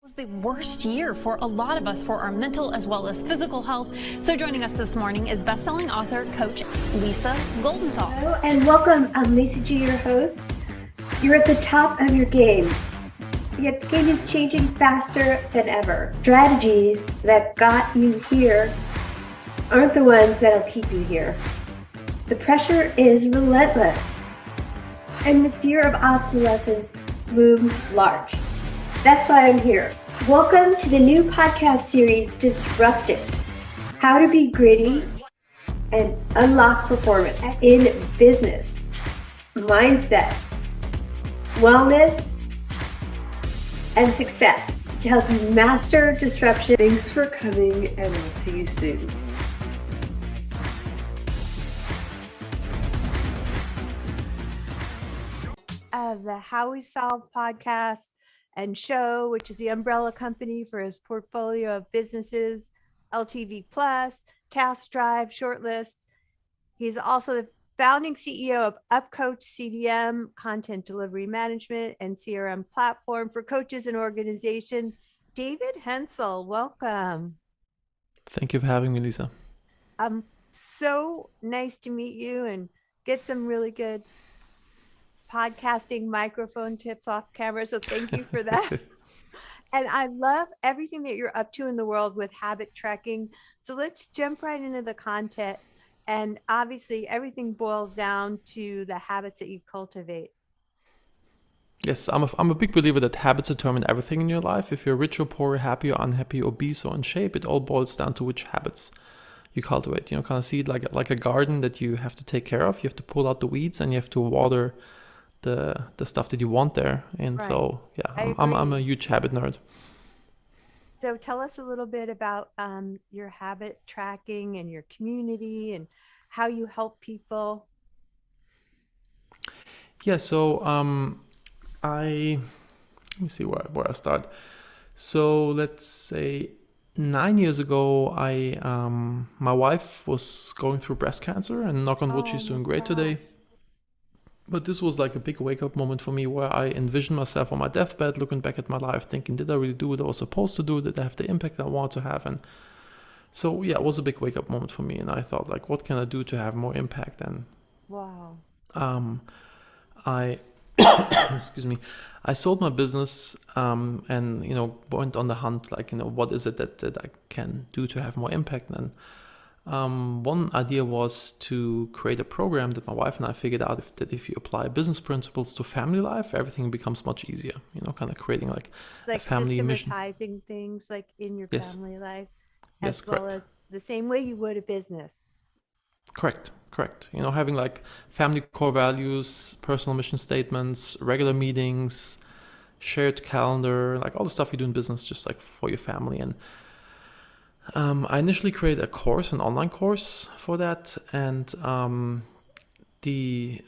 Was the worst year for a lot of us for our mental as well as physical health. So joining us this morning is best-selling author, coach Lisa Goldenthal. Hello and welcome. I'm Lisa G, your host. You're at the top of your game, yet the game is changing faster than ever. Strategies that got you here aren't the ones that'll keep you here. The pressure is relentless, and the fear of obsolescence looms large. That's why I'm here. Welcome to the new podcast series, Disrupted: How to Be Gritty and Unlock Performance in Business, Mindset, Wellness, and Success to help you master disruption. Thanks for coming, and I'll see you soon. The How We Solve podcast and show, which is the umbrella company for his portfolio of businesses, LTVplus, TaskDrive, ShortList. He's also the founding CEO of MaxCDN, content delivery management and CRM platform for coaches and organization. David Henzel, welcome. Thank you for having me, Lisa. So nice to meet you and get some really good podcasting microphone tips off camera. So thank you for that. And I love everything that you're up to in the world with habit tracking. So let's jump right into the content. And obviously everything boils down to the habits that you cultivate. Yes, I'm a big believer that habits determine everything in your life. If you're rich or poor, happy or unhappy, obese or in shape, it all boils down to which habits you cultivate. You know, kind of see it like a garden that you have to take care of. You have to pull out the weeds and you have to water the stuff that you want there. And right. So yeah, I'm a huge habit nerd. So tell us a little bit about your habit tracking and your community and how you help people. Yeah, so let me see where I start. So let's say 9 years ago, my wife was going through breast cancer, and knock on wood, she's doing great today. But this was like a big wake-up moment for me where I envisioned myself on my deathbed, looking back at my life, thinking, did I really do what I was supposed to do? Did I have the impact I wanted to have? And so, yeah, it was a big wake-up moment for me. And I thought, like, what can I do to have more impact? And wow. I, excuse me, I sold my business and, you know, went on the hunt, like, you know, what is it that I can do to have more impact? And one idea was to create a program that my wife and I figured out that if you apply business principles to family life, everything becomes much easier. You know, kind of creating like a family mission. Systematizing things like in your family life, as well as the same way you would a business. Correct. You know, having like family core values, personal mission statements, regular meetings, shared calendar, like all the stuff you do in business, just like for your family. And I initially created an online course for that, and the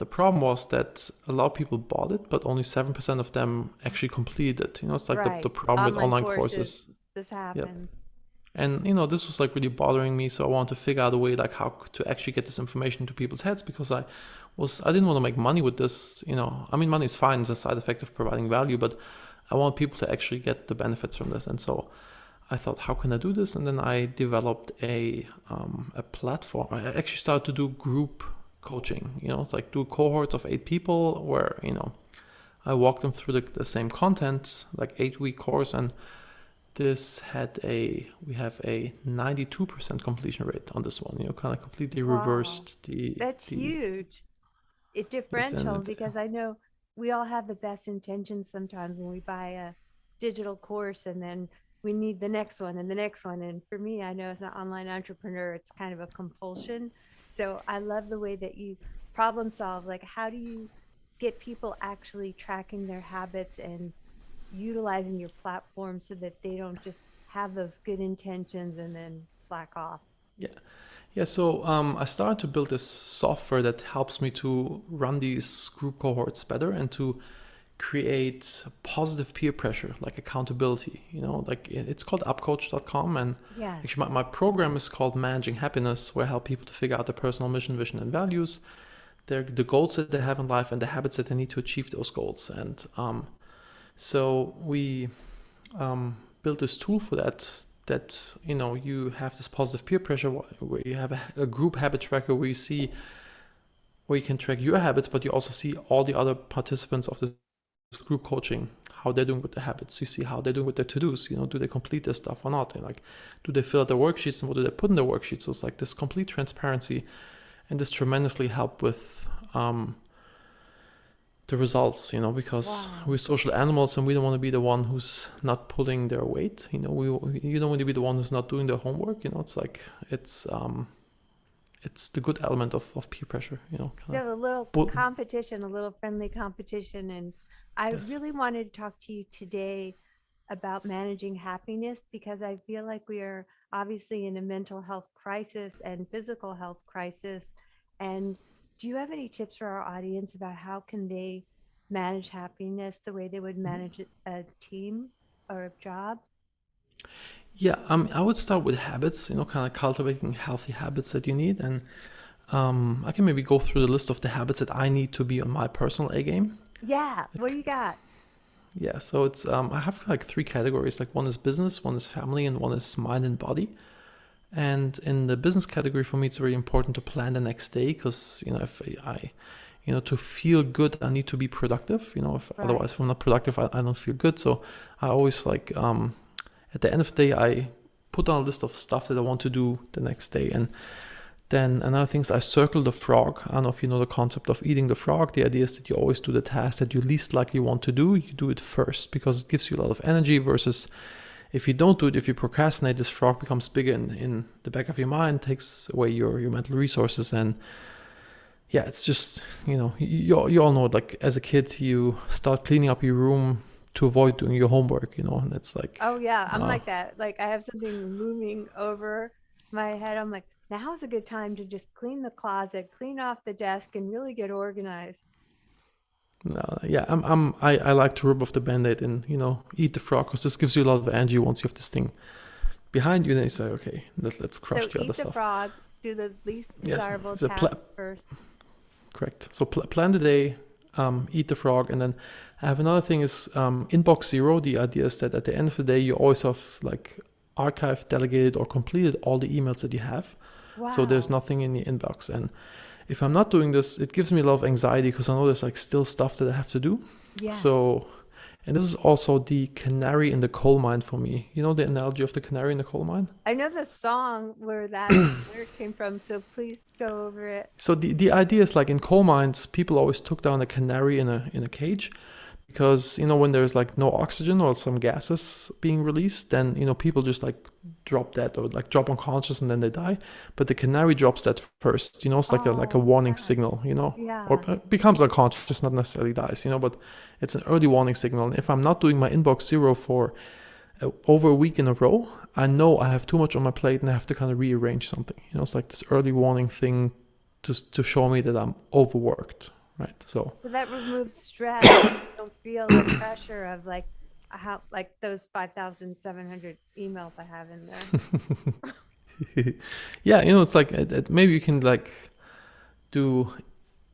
problem was that a lot of people bought it, but only 7% of them actually completed it. You know, it's like the problem with online courses. This happens. Yep. And you know, this was like really bothering me, so I wanted to figure out a way like how to actually get this information into people's heads, because I didn't want to make money with this. You know, I mean, money is fine; it's a side effect of providing value, but I want people to actually get the benefits from this. And so I thought, how can I do this? And then I developed a platform. I actually started to do group coaching. You know, it's like do cohorts of 8 people where, you know, I walk them through the same content, like 8-week course. And this we have a 92% completion rate on this one. You know, kind of completely reversed the. That's huge. It's differential because I know we all have the best intentions sometimes when we buy a digital course, and then we need the next one and the next one. And for me, I know as an online entrepreneur, it's kind of a compulsion. So I love the way that you problem solve. Like, how do you get people actually tracking their habits and utilizing your platform so that they don't just have those good intentions and then slack off? Yeah. So I started to build this software that helps me to run these group cohorts better and to create positive peer pressure, like accountability. You know, like it's called upcoach.com, and actually my program is called Managing Happiness, where I help people to figure out their personal mission, vision, and values, the goals that they have in life, and the habits that they need to achieve those goals. And so we built this tool for that you have this positive peer pressure where you have a group habit tracker where you can track your habits, but you also see all the other participants of this group coaching, how they're doing with their habits. You see how they're doing with their to-dos, do they complete their stuff or not, and like, do they fill out their worksheets, and what do they put in their worksheets? So it's like this complete transparency, and this tremendously helped with the results, because we're social animals and we don't want to be the one who's not pulling their weight. You don't want to be the one who's not doing their homework. It's like, it's the good element of peer pressure, a little competition, a little friendly competition. And I really wanted to talk to you today about managing happiness, because I feel like we are obviously in a mental health crisis and physical health crisis. And do you have any tips for our audience about how can they manage happiness the way they would manage a team or a job? Yeah, I would start with habits, kind of cultivating healthy habits that you need. And I can maybe go through the list of the habits that I need to be on my personal A game. Yeah, what do you got? Yeah, so it's I have like 3 categories. Like, one is business, one is family, and one is mind and body. And in the business category, for me, it's very important to plan the next day, because if I to feel good, I need to be productive. Otherwise, if I'm not productive, I don't feel good. So I always like at the end of the day, I put on a list of stuff that I want to do the next day. And then another thing is I circle the frog. I don't know if you know the concept of eating the frog. The idea is that you always do the task that you least likely want to do. You do it first, because it gives you a lot of energy, versus if you don't do it, if you procrastinate, this frog becomes bigger in the back of your mind, takes away your mental resources. And yeah, it's just, you all know it. Like, as a kid, you start cleaning up your room to avoid doing your homework, and it's like, oh yeah, I'm like that. Like, I have something looming over my head. I'm like, now's a good time to just clean the closet, clean off the desk, and really get organized. yeah, I like to rip off the band-aid and eat the frog, because this gives you a lot of energy once you have this thing behind you. Then you say, okay, let's crush the other eat the stuff. Frog, do the least desirable so task first. Correct. So plan the day, eat the frog, and then I have another thing is inbox zero. The idea is that at the end of the day, you always have like archived, delegated, or completed all the emails that you have. Wow. So there's nothing in the inbox. And if I'm not doing this, it gives me a lot of anxiety, because I know there's like still stuff that I have to do. Yeah. So, and this is also the canary in the coal mine for me. You know the analogy of the canary in the coal mine? I know the song where that lyric came from, so please go over it. So the idea is, like, in coal mines, people always took down a canary in a cage, because when there's like no oxygen or some gases being released, then people just like drop dead, or like drop unconscious, and then they die. But the canary drops that first. It's like a warning signal. Yeah. Or becomes unconscious, not necessarily dies. But it's an early warning signal. And if I'm not doing my inbox zero for over a week in a row, I know I have too much on my plate and I have to kind of rearrange something. It's like this early warning thing to show me that I'm overworked. Right. So that removes stress. You don't feel the pressure of like those 5,700 emails I have in there. Yeah, it's like maybe you can like do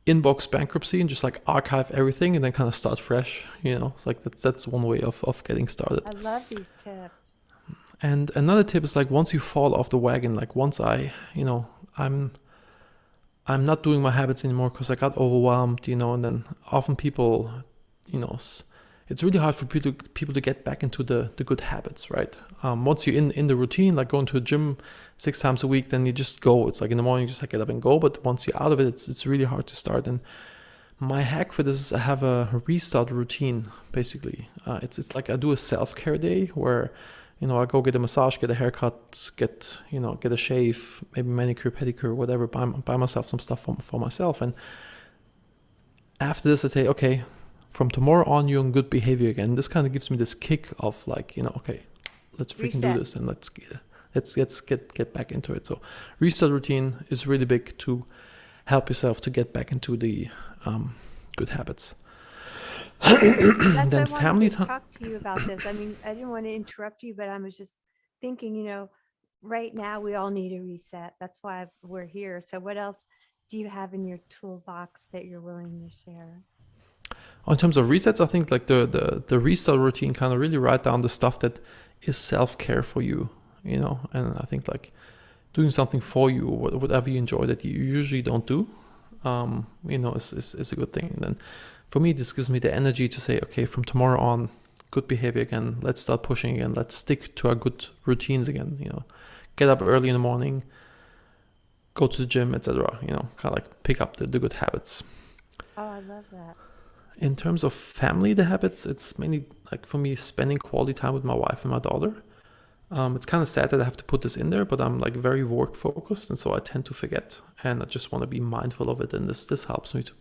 inbox bankruptcy and just like archive everything and then kind of start fresh. It's like that's one way of getting started. I love these tips. And another tip is, like, once you fall off the wagon, like once I'm not doing my habits anymore because I got overwhelmed, and then often people, it's really hard for people to get back into the good habits, right? Once you're in the routine, like going to the gym 6 times a week, then you just go. It's like in the morning, you just like get up and go. But once you're out of it, it's really hard to start. And my hack for this is I have a restart routine, basically. It's like I do a self-care day where I go get a massage, get a haircut, get a shave, maybe manicure, pedicure, whatever, buy myself some stuff for myself. And after this, I say, okay, from tomorrow on, you're in good behavior again. This kind of gives me this kick of like, okay, let's freaking do this and let's get back into it. So restart routine is really big to help yourself to get back into the good habits. That's Then why I family wanted to time. talk to you about this. I mean, I didn't want to interrupt you, but I was just thinking, right now we all need a reset. That's why we're here. So what else do you have in your toolbox that you're willing to share? In terms of resets, I think like the restart routine, kind of really write down the stuff that is self-care for you, and I think like doing something for you, whatever you enjoy that you usually don't do, is a good thing. And then for me, this gives me the energy to say, okay, from tomorrow on, good behavior again. Let's start pushing again. Let's stick to our good routines again. Get up early in the morning, go to the gym, etc. Kind of like pick up the good habits. Oh, I love that. In terms of family, the habits, it's mainly like for me spending quality time with my wife and my daughter. It's kind of sad that I have to put this in there, but I'm like very work focused, and so I tend to forget, and I just want to be mindful of it. And this helps me to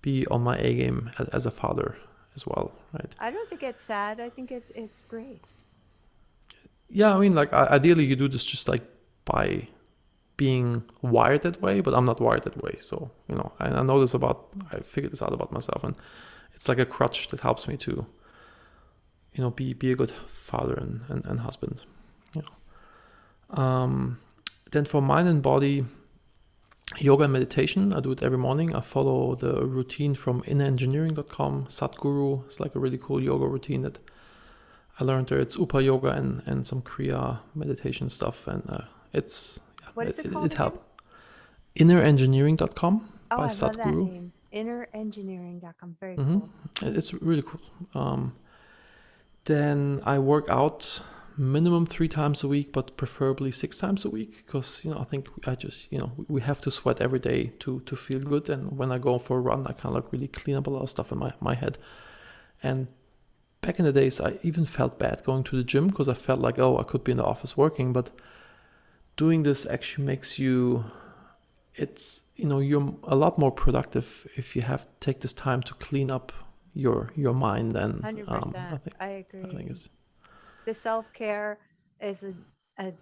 be on my A game as a father as well, right? I don't think it's sad. I think it's great. Yeah, I mean, like ideally you do this just like by being wired that way, but I'm not wired that way. So, and I know this I figured this out about myself, and it's like a crutch that helps me to, be a good father and husband. Then for mind and body, yoga and meditation, I do it every morning. I follow the routine from innerengineering.com. Sadhguru. It's like a really cool yoga routine that I learned there. It's Upa yoga and some Kriya meditation stuff, and what is it called? It helped. Innerengineering.com by by I love that Sadhguru. name. Innerengineering.com. Very cool. It's really cool. Then I work out minimum 3 times a week, but preferably 6 times a week, because I think we have to sweat every day to feel good. And when I go for a run, I kind of like really clean up a lot of stuff in my head. And back in the days, I even felt bad going to the gym because I felt like, I could be in the office working, but doing this actually makes you, you're a lot more productive if you take this time to clean up your mind. And 100%. I agree. I think it's the self-care is a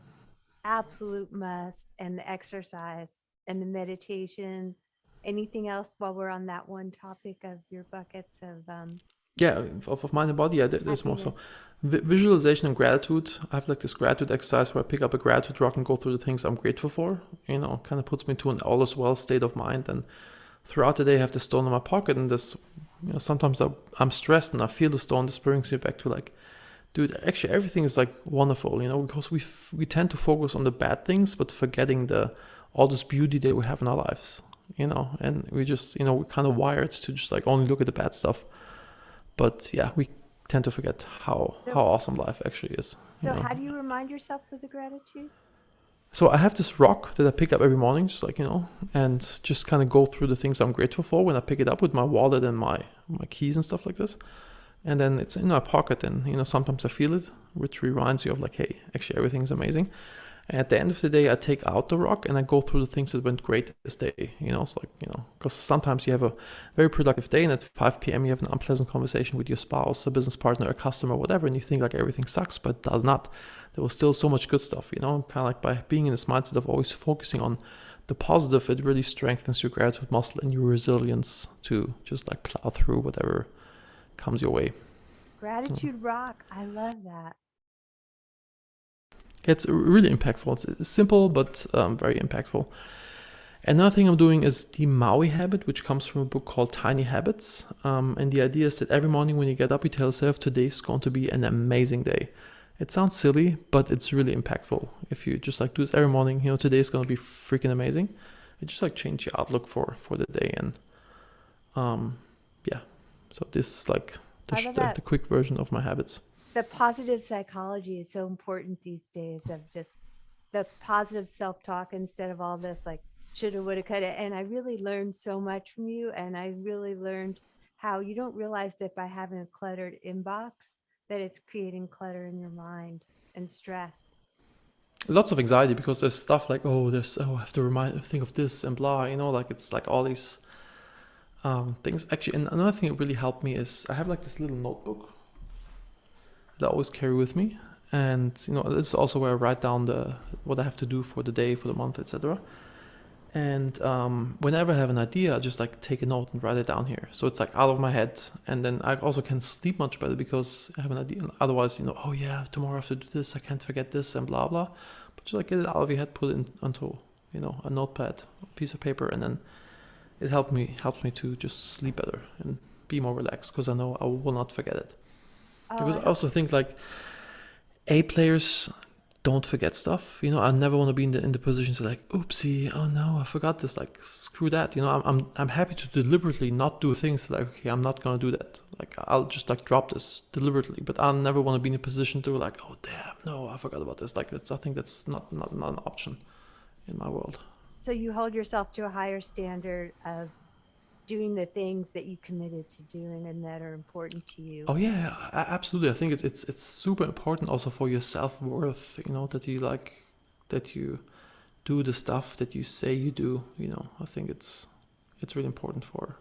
absolute must, and the exercise and the meditation. Anything else while we're on that one topic of your buckets of of mind and body? Yeah, there's more. So happiness? visualization and gratitude. I have like this gratitude exercise where I pick up a gratitude rock and go through the things I'm grateful for. Kind of puts me to an all is well state of mind. And throughout the day, I have the stone in my pocket, and this, sometimes I'm stressed and I feel the stone. This brings me back to like, dude, actually everything is like wonderful, because we tend to focus on the bad things, but forgetting all this beauty that we have in our lives, and we just, we're kind of wired to just like only look at the bad stuff. But yeah, we tend to forget how awesome life actually is. So how do you remind yourself of the gratitude? So I have this rock that I pick up every morning, just like, and just kind of go through the things I'm grateful for when I pick it up with my wallet and my keys and stuff like this. And then it's in my pocket, and sometimes I feel it, which reminds you of like, hey, actually everything's amazing. And at the end of the day, I take out the rock and I go through the things that went great this day. It's like, because sometimes you have a very productive day, and at 5 p.m. you have an unpleasant conversation with your spouse, a business partner, a customer, whatever, and you think like everything sucks, but it does not. There was still so much good stuff, kind of like by being in this mindset of always focusing on the positive, it really strengthens your gratitude muscle and your resilience to just like plow through whatever comes your way. Gratitude rock. I love that. It's really impactful. It's simple, but very impactful. Another thing I'm doing is the Maui habit, which comes from a book called Tiny Habits. And the idea is that every morning when you get up, you tell yourself today's going to be an amazing day. It sounds silly, but it's really impactful. If you just like do this every morning, today's going to be freaking amazing. It just like change your outlook for the day. And so this is like the quick version of my habits. The positive psychology is so important these days, of just the positive self-talk instead of all this like shoulda, woulda, coulda. And I really learned so much from you. And I really learned how you don't realize that by having a cluttered inbox, that it's creating clutter in your mind and stress. Lots of anxiety because there's stuff like, I have to think of this and blah, like it's like all these things. Actually, and another thing that really helped me is I have like this little notebook that I always carry with me, and this is also where I write down what I have to do for the day, for the month, etc. And whenever I have an idea, I just like take a note and write it down here, so it's like out of my head, and then I also can sleep much better because I have an idea. Otherwise, tomorrow I have to do this, I can't forget this and blah blah. But just like get it out of your head, put it onto a notepad, a piece of paper, and then it helps me to just sleep better and be more relaxed because I know I will not forget it. Oh, Because I also think like A players don't forget stuff. I never want to be in the position to like, oopsie, oh no, I forgot this. Like, screw that. I'm happy to deliberately not do things like, okay, I'm not gonna do that. Like, I'll just like drop this deliberately. But I never want to be in a position to like, oh damn, no, I forgot about this. Like, I think that's not an option in my world. So you hold yourself to a higher standard of doing the things that you committed to doing and that are important to you. Oh yeah, absolutely. I think it's super important also for your self-worth, that you do the stuff that you say you do. I think it's really important for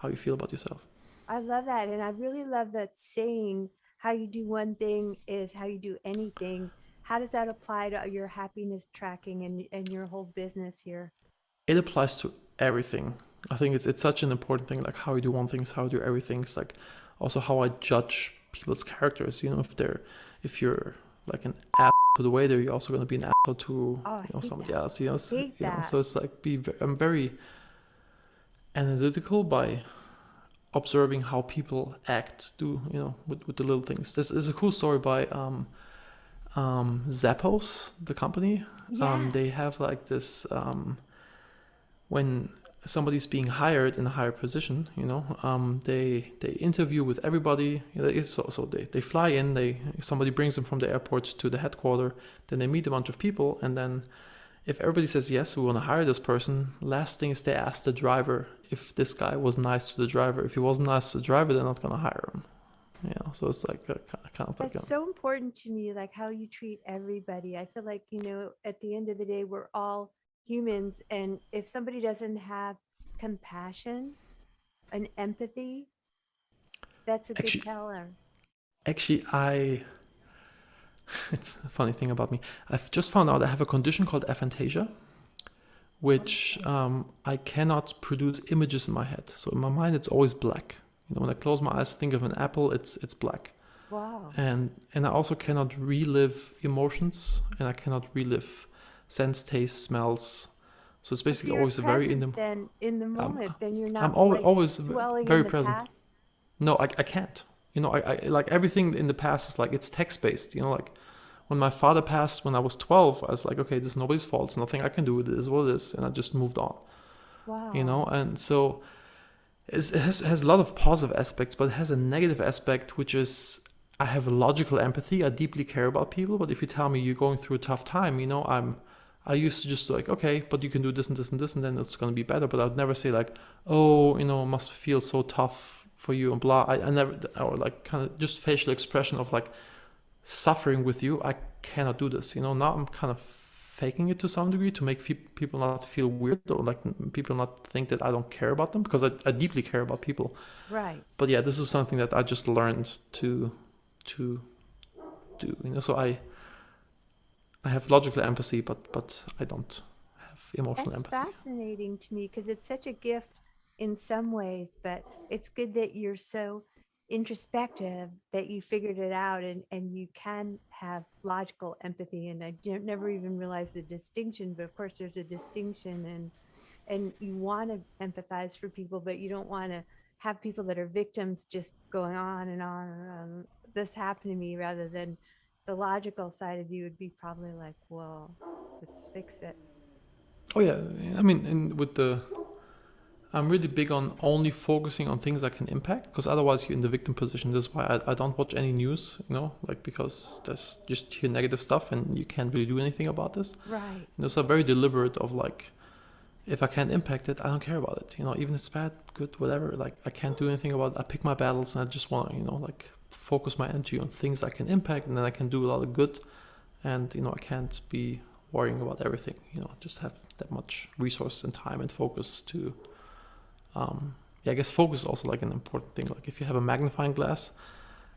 how you feel about yourself. I love that. And I really love that saying, how you do one thing is how you do anything. How does that apply to your happiness tracking and your whole business here? It applies to everything. I think it's such an important thing, like how you do one thing is how you do everything. It's like also how I judge people's characters. If you're like an ass to the waiter, you're also going to be an asshole to somebody else. So it's like I'm very analytical by observing how people act, with the little things. This is a cool story by Zappos, the company. Yes. They have like this when somebody's being hired in a higher position, they interview with everybody. So they fly in, somebody brings them from the airport to the headquarters, then they meet a bunch of people, and then if everybody says yes, we want to hire this person, last thing is they ask the driver if this guy was nice to the driver. If he wasn't nice to the driver, they're not going to hire him. So it's like kind of like that's so important to me, like how you treat everybody. I feel like, at the end of the day, we're all humans, and if somebody doesn't have compassion and empathy, that's a good teller. Actually, it's a funny thing about me. I've just found out I have a condition called aphantasia, which I cannot produce images in my head. So in my mind, it's always black. When I close my eyes, think of an apple, it's black. Wow. And I also cannot relive emotions, and I cannot relive sense, taste, smells. So it's basically always very in the moment. Then you're not. I'm always very present. Past? No, I can't. I like everything in the past is like it's text based. Like when my father passed when I was 12, I was like, okay, this is nobody's fault. It's nothing I can do. It is what it is, and I just moved on. Wow. And so it has a lot of positive aspects, but it has a negative aspect, which is I have a logical empathy. I deeply care about people, but if you tell me you're going through a tough time, I used to just like, okay, but you can do this and this and this, and then it's going to be better. But I would never say like, oh, it must feel so tough for you and blah. I never, or like kind of just facial expression of like suffering with you. I cannot do this. Now I'm kind of faking it to some degree to make people not feel weird, or like people not think that I don't care about them, because I deeply care about people. Right. But yeah, this is something that I just learned to do. So I have logical empathy, but I don't have emotional empathy. That's fascinating to me, because it's such a gift in some ways, but it's good that you're so introspective that you figured it out, and you can have logical empathy. And I never even realized the distinction, but of course there's a distinction, and you want to empathize for people, but you don't want to have people that are victims just going on and on. This happened to me, rather than the logical side of you would be probably like, well, let's fix it. Oh yeah, I mean, I'm really big on only focusing on things I can impact, because otherwise you're in the victim position. That's why I don't watch any news, because there's just hear negative stuff and you can't really do anything about this. Right. So very deliberate of like, if I can't impact it, I don't care about it. Even if it's bad, good, whatever. Like I can't do anything about it. I pick my battles, and I just want to, like focus my energy on things I can impact, and then I can do a lot of good. And I can't be worrying about everything. Just have that much resource and time and focus to. I guess focus is also like an important thing. Like if you have a magnifying glass,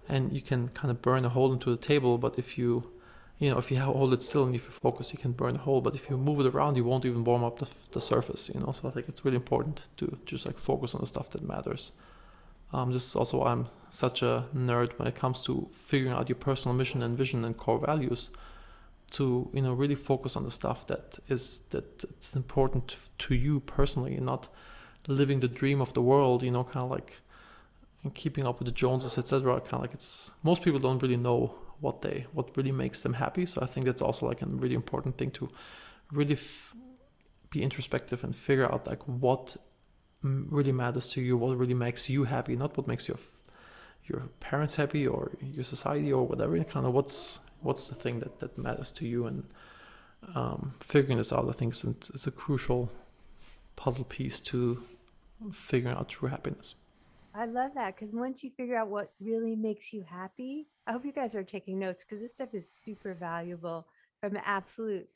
and you can kind of burn a hole into the table, but if you hold it still and if you focus, you can burn a hole. But if you move it around, you won't even warm up the surface. So I think it's really important to just like focus on the stuff that matters. This is also why I'm such a nerd when it comes to figuring out your personal mission and vision and core values, to really focus on the stuff that's important to you personally, and living the dream of the world, kind of like keeping up with the Joneses, etc. Kind of like most people don't really know what really makes them happy. So I think that's also like a really important thing to really be introspective and figure out like what really matters to you, what really makes you happy, not what makes your parents happy or your society or whatever. Kind of what's the thing that matters to you, and figuring this out, I think it's a crucial puzzle piece to figuring out true happiness. I love that, because once you figure out what really makes you happy, I hope you guys are taking notes, because this stuff is super valuable from an absolute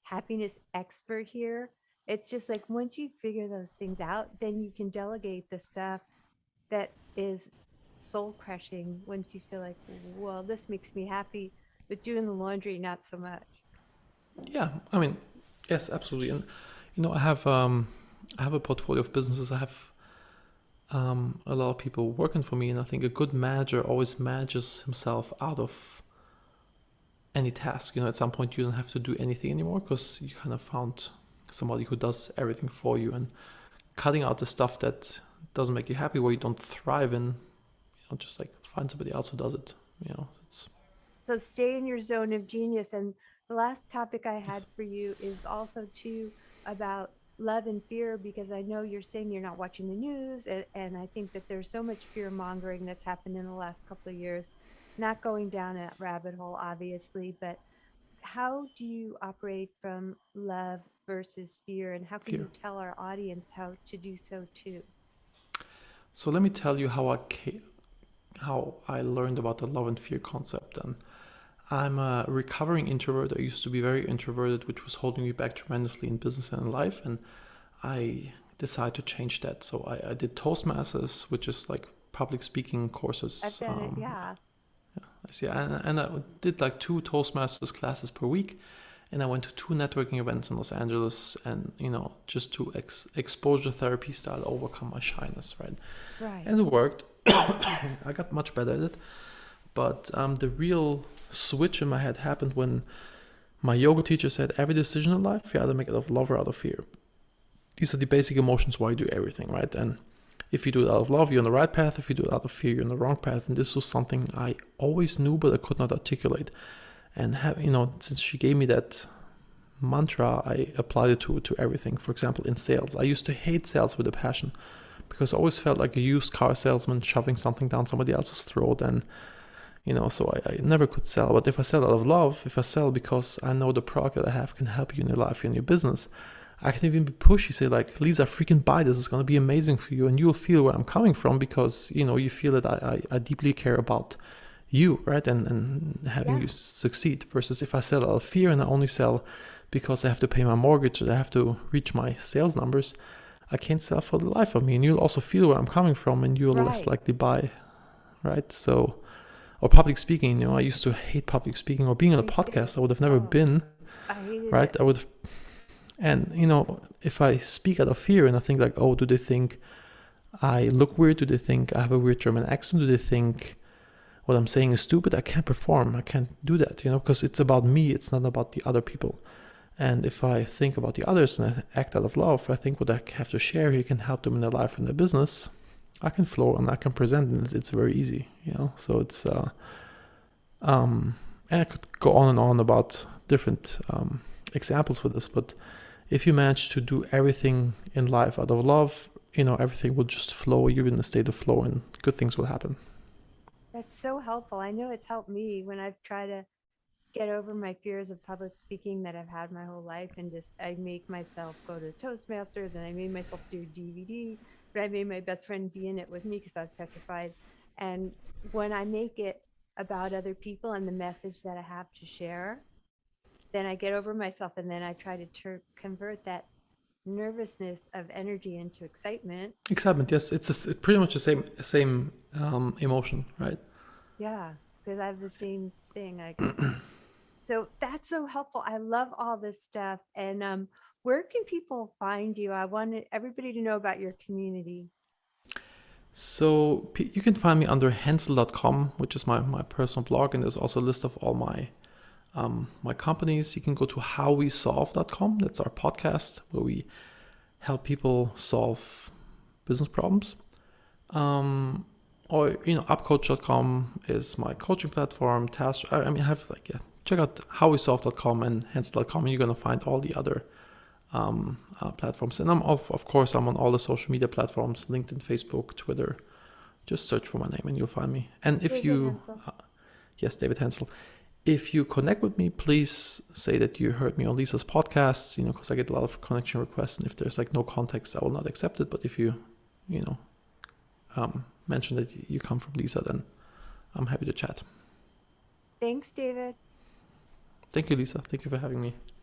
happiness expert here. It's just like once you figure those things out, then you can delegate the stuff that is soul crushing once you feel like, well, this makes me happy, but doing the laundry, not so much. Yeah, I mean, yes, absolutely. And I have a portfolio of businesses. I have a lot of people working for me, and I think a good manager always manages himself out of any task. At some point you don't have to do anything anymore because you kind of found somebody who does everything for you, and cutting out the stuff that doesn't make you happy, where you don't thrive in, just like find somebody else who does it. So stay in your zone of genius. And the last topic I had for you is also too about love and fear, because I know you're saying you're not watching the news, and I think that there's so much fear mongering that's happened in the last couple of years. Not going down a rabbit hole, obviously, but how do you operate from love versus fear, and how can you tell our audience how to do so too? So let me tell you how I learned about the love and fear concept. And I'm a recovering introvert. I used to be very introverted, which was holding me back tremendously in business and in life. And I decided to change that. So I did Toastmasters, which is like public speaking courses. I've done it, yeah. I see. And I did like 2 Toastmasters classes per week. And I went to 2 networking events in Los Angeles, and, just to exposure therapy style overcome my shyness, right? Right. And it worked. I got much better at it. But the real switch in my head happened when my yoga teacher said, every decision in life, you either make it out of love or out of fear. These are the basic emotions why you do everything, right? And if you do it out of love, you're on the right path. If you do it out of fear, you're on the wrong path. And this was something I always knew, but I could not articulate. And since she gave me that mantra, I applied it to everything. For example, in sales, I used to hate sales with a passion, because I always felt like a used car salesman shoving something down somebody else's throat. And so I never could sell. But if I sell out of love, if I sell because I know the product that I have can help you in your life, in your business, I can even be pushy, say like, Lisa, freaking buy this. It's going to be amazing for you. And you'll feel where I'm coming from, because, you feel that I deeply care about you, right? And having you succeed, versus if I sell out of fear and I only sell because I have to pay my mortgage, I have to reach my sales numbers, I can't sell for the life of me. And you'll also feel where I'm coming from, and you'll less likely buy, right? So, or public speaking, I used to hate public speaking, or being on a podcast. I would have never been, right? I would have, and if I speak out of fear and I think like, oh, do they think I look weird? Do they think I have a weird German accent? Do they think what I'm saying is stupid? I can't perform. I can't do that, because it's about me. It's not about the other people. And if I think about the others and I act out of love, I think what I have to share here can help them in their life and their business, I can flow and I can present, and it's very easy, So it's and I could go on and on about different examples for this, but if you manage to do everything in life out of love, everything will just flow. You're in a state of flow, and good things will happen. That's so helpful. I know it's helped me when I've tried to get over my fears of public speaking that I've had my whole life, and I make myself go to Toastmasters, and I made myself do DVD, but I made my best friend be in it with me because I was petrified. And when I make it about other people and the message that I have to share, then I get over myself, and then I try to convert that nervousness of energy into excitement. Excitement, yes. It's pretty much the same emotion, right? Yeah, because I have the same thing. So that's so helpful. I love all this stuff. And where can people find you? I wanted everybody to know about your community. So you can find me under Henzel.com, which is my personal blog, and there's also a list of all my companies. You can go to howwesolve.com. That's our podcast where we help people solve business problems. Or upcoach.com is my coaching platform. I have check out howwesolve.com and Henzel.com, and you're gonna find all the other platforms. And I'm of course I'm on all the social media platforms: LinkedIn, Facebook, Twitter. Just search for my name and you'll find me. And if yes, David Henzel. If you connect with me, please say that you heard me on Lisa's podcasts, because I get a lot of connection requests, and if there's no context, I will not accept it. But if you mention that you come from Lisa, then I'm happy to chat. Thanks, David. Thank you, Lisa. Thank you for having me.